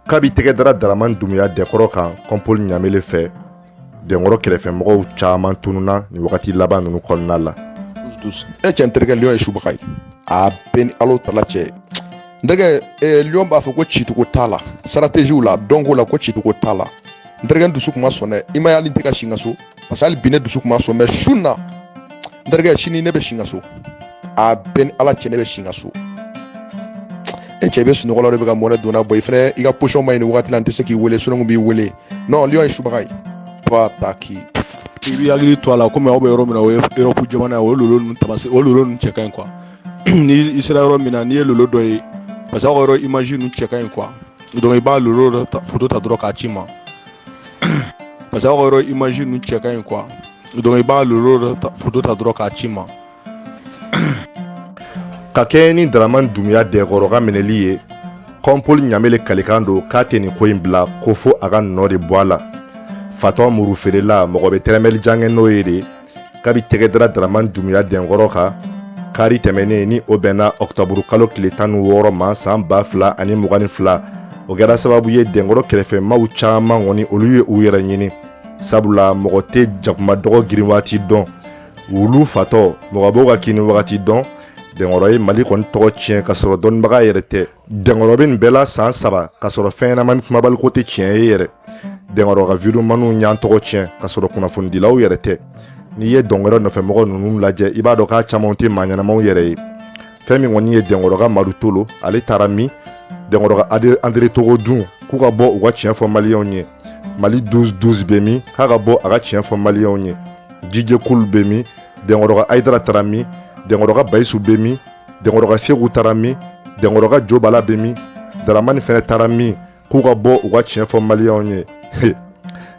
Kabi tɛgɛ dara Daraman Dumuya dɛkɔrɔ kan Kɔnpoli Ɲamele fɛ dɛnkɔrɔ kɛrɛfɛmɔgɔw caman tununa ni wagati laban ninnu kɔnɔna la. E cɛ n terikɛ Lion ye subaga ye a bɛɛ ni Alahu Tala cɛ. N terikɛ Lion b'a fɔ ko cicogo t'a la stratégie la dɔnko la ko cicogo t'a la. N terikɛ dusu kuma sɔn dɛ i ma y'ali tɛ ka si n ka so parce que hali bi ne dusu kuma sɔn mais su na n terikɛ sini ne bɛ si n ka so a bɛɛ ni Ala cɛ ne bɛ si n ka so. E cɛ bɛ sunɔgɔ la de bɛ ka mɔnɛ donna bɔ i fɛnɛ i ka position ma ɲi nin wagati la n tɛ se k'i wele sunɔgɔ b'i wele non Lion ye subaga ye pas taki. I b'i hakili to a la komi aw bɛ yɔrɔ min na o ye Europe jamana ye o lolo ninnu tamasɛ o lolo ninnu cɛ ka ɲi quoi ni i sera yɔrɔ min na n'i ye lolo dɔ ye parce que aw ka yɔrɔ image ninnu cɛ ka ɲi quoi donc i b'a lolo dɔ photo ta dɔrɔn k'a ci ma parce que aw ka yɔrɔ image ninnu cɛ ka ɲi quoi donc i b'a lolo dɔ photo ta dɔrɔn k'a ci ma. Ka kɛ ni Daraman Dumuya dɛkɔrɔ ka minɛli ye Kɔnpoli Ɲamele kalikan don k'a tɛ nin ko in bila ko fo a ka nɔ de bɔ a la. Fatɔ muru feerela mɔgɔ bɛ tɛrɛmɛli jankɛ n'o ye de kabi tɛgɛ dara Daraman Dumuya dɛnkɔrɔ kan kari tɛmɛnen ni o bɛnna Octobre kalo tile 16 ma san 2022 o kɛra sababu ye dɛnkɔrɔ kɛrɛfɛ maaw caman kɔni olu ye u yɛrɛ ɲini sabula mɔgɔ tɛ jakuma dɔgɔ girin waati dɔn wulu fatɔ mɔgɔ b'o ka kini wagati dɔn dɛnkɔrɔ ye Mali kɔni tɔgɔ tiɲɛ ka sɔrɔ dɔnnibaga yɛrɛ tɛ dɛnkɔrɔ bɛ nin bɛɛ la san 3 ka sɔrɔ fɛn ɲɛnamani kumabali ko tɛ tiɲɛ ye yɛrɛ dɛnkɔrɔ ka vidéo maniw ɲan tɔgɔ tiɲɛ ka sɔrɔ kunnafonidilaw yɛrɛ tɛ n'i ye dɔnkɛrɛ nɔfɛmɔgɔ ninnu lajɛ i b'a dɔn k'a caman tɛ maa ɲɛnamaw yɛrɛ ye fɛn min kɔni ye dɛnkɔrɔ ka Madu Tolo ale taara min dɛnkɔrɔ ka André Togo dun k'u ka bɔ u ka tiɲɛ fɔ maliyɛnw ye Mali 12-12 bɛ min k'a ka bɔ a ka tiɲɛ fɔ maliyɛnw ye Djidje Kulu bɛ min dɛnkɔrɔ ka Aïdara taara min dɛnkɔrɔ ka Bayisu bɛ min dɛnkɔrɔ ka Seku taara min dɛnkɔrɔ ka Jo Bala bɛ min Daramani fɛnɛ taara min k'u ka bɔ u ka tiɲɛ fɔ maliyɛnw ye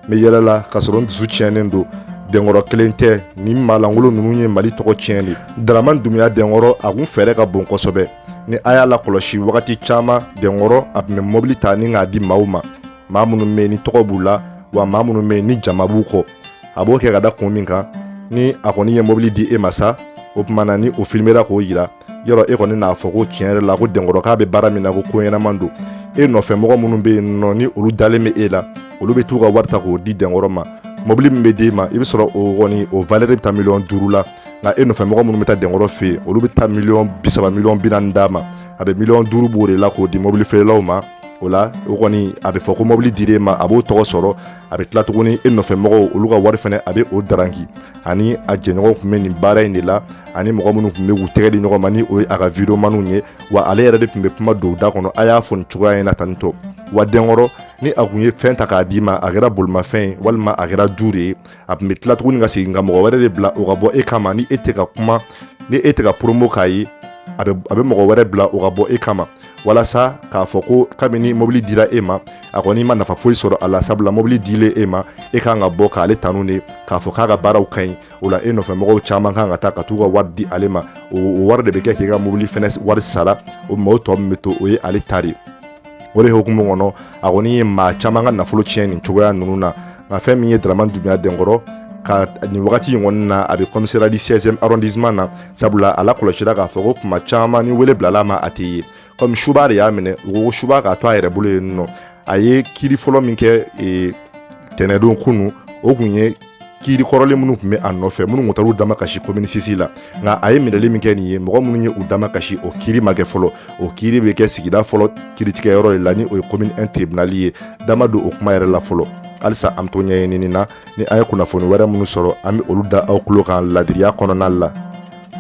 mais yɛlɛla ka sɔrɔ n dusu tiɲɛnen don dɛnkɔrɔ kelen tɛ ni maalankolon ninnu ye Mali tɔgɔ tiɲɛli Daraman Dumuya dɛnkɔrɔ a kun fɛɛrɛ ka bon kosɛbɛ ni a y'a lakɔlɔsi wagati caman dɛnkɔrɔ a tun bɛ mobili ta ni k'a di maaw ma maa minnu bɛ yen ni tɔgɔ b'u la wa maa minnu bɛ yen ni jama b'u kɔ a b'o kɛ ka da kun min kan ni a kɔni ye mobili di e ma sa o tuma na ni o filmera k'o yira yɔrɔ e kɔni n'a fɔ ko tiɲɛ yɛrɛ la ko dɛnkɔrɔ k'a bɛ baara min na ko ɲɛnaman don e nɔfɛ mɔgɔ minnu bɛ yen nɔ ni olu dalen bɛ e la olu bɛ t'u ka wari ta k'o di dɛnkɔrɔ ma mobili min bɛ d'e ma i bɛ sɔrɔ o kɔni o valeur bɛ taa miliyɔn 5 la nka e nɔfɛ mɔgɔ minnu bɛ taa dɛnkɔrɔ fɛ yen olu bɛ taa miliyɔn 30 miliyɔn 40 d'a ma a bɛ miliyɔn 5 b'o de la k'o di mobili feerelaw ma o la o kɔni a bɛ fɔ ko mobili dir'e ma a b'o tɔgɔ sɔrɔ a bɛ tila tuguni e nɔfɛ mɔgɔw olu ka wari fɛnɛ a bɛ o daranki ani a jɛɲɔgɔnw tun bɛ nin baara in de la ani mɔgɔ minnu tun bɛ k'u tɛgɛ di ɲɔgɔn ma ni o ye a ka vidéo maniw ye wa ale yɛrɛ de tun bɛ kuma don da kɔnɔ a y'a fɔ nin cogoya in na tan tɔ wa dɛnkɔrɔ ni a kun ye fɛn ta k'a d'i ma a kɛra bolimafɛn ye walima a kɛra du de ye a tun bɛ tila tuguni ka segin ka mɔgɔ wɛrɛ de bila o ka bɔ e kama ni e tɛ ka kuma ni e tɛ ka promo k'a ye a bɛ mɔgɔ wɛrɛ bila o ka bɔ e kama walasa k'a fɔ ko kabini mobili dira e ma a kɔni ma nafa foyi sɔrɔ a la sabula mobili dilen e ma e kan ka bɔ k'ale tanu de k'a fɔ k'a ka baaraw ka ɲi o la e nɔfɛ mɔgɔw caman kan ka taa ka t'u ka wari di ale ma o wari de bɛ kɛ k'i ka mobili fɛnɛ wari sara o mɔgɔw tɔ min bɛ to o ye ale ta de o de hukumu kɔnɔ a kɔni ye maa caman ka nafolo tiɲɛ nin cogoya ninnu na nka fɛn min ye Daraman Dumuya dɛnkɔrɔ ka nin wagati in kɔni na a bɛ commissariat du 16e arrondissement na sabula a lakɔlɔsira k'a fɔ ko kuma caman ni wele bilala ma a tɛ ye comme Suba de y'a minɛ u ko Suba k'a to a yɛrɛ bolo yen nɔ a ye kiiri fɔlɔ min kɛ tɛnɛndon kunu o kun ye kiiri kɔrɔlen minnu tun bɛ a nɔfɛ minnu tun taara u dama kasi commune 6 la nka a ye minɛli min kɛ nin ye mɔgɔ minnu ye u dama kasi o kiiri ma kɛ fɔlɔ o kiiri bɛ kɛ sigida fɔlɔ kiiritigɛyɔrɔ de la ni o ye commune 1 tribunal ye dama don o kuma yɛrɛ la fɔlɔ halisa an bɛ to ɲɛɲinini na ni an ye kunnafoni wɛrɛ minnu sɔrɔ an bɛ olu da aw tulo kan ladiriya kɔnɔna la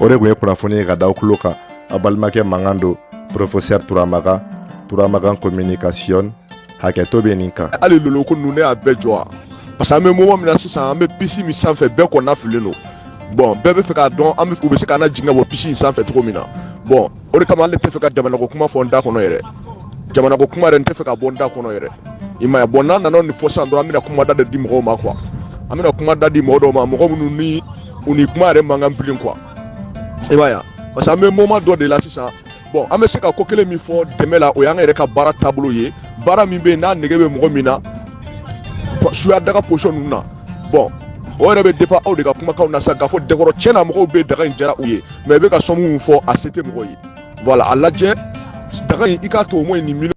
o de tun ye kunnafoni ye ka da aw tulo kan a balimakɛ mankan don Professeur Turamagan communication hakɛto bɛ nin kan hali lolo ko ninnu ne y'a bɛɛ jɔ parce que an bɛ moment min na sisan an bɛ piste min sanfɛ bɛɛ kɔnɔna fililen don bon bɛɛ bɛ fɛ k'a dɔn u bɛ se k'an jigin ka bɔ piste in sanfɛ cogo min na bon o de kama ale tɛ fɛ ka jamanako kuma fɔ n da kɔnɔ yɛrɛ jamanako kuma yɛrɛ n tɛ fɛ ka bɔ n da kɔnɔ yɛrɛ i m'a ye bon n'an nana nin fɔ sisan dɔrɔn an bɛna kuma da de di mɔgɔw ma quoi an bɛna kuma da di mɔgɔ dɔw ma mɔgɔ minnu ni u ni kuma yɛrɛ mankan bilen quoi i m'a ye parce que an bɛ moment dɔ de la sisan bon an bɛ se ka ko kelen min fɔ dɛmɛ la o y'an yɛrɛ ka baara taabolo ye baara min bɛ yen n'a nege bɛ mɔgɔ min na suya daga position ninnu na bon o yɛrɛ bɛ dépend aw de ka kumakanw na sa k'a fɔ dɛnkɔrɔ tiɲɛna mɔgɔw bɛ daga in diyara u ye mais i bɛ ka sɔn mun fɔ a se tɛ mɔgɔ ye voilà a lajɛ daga in i k'a to au moins nin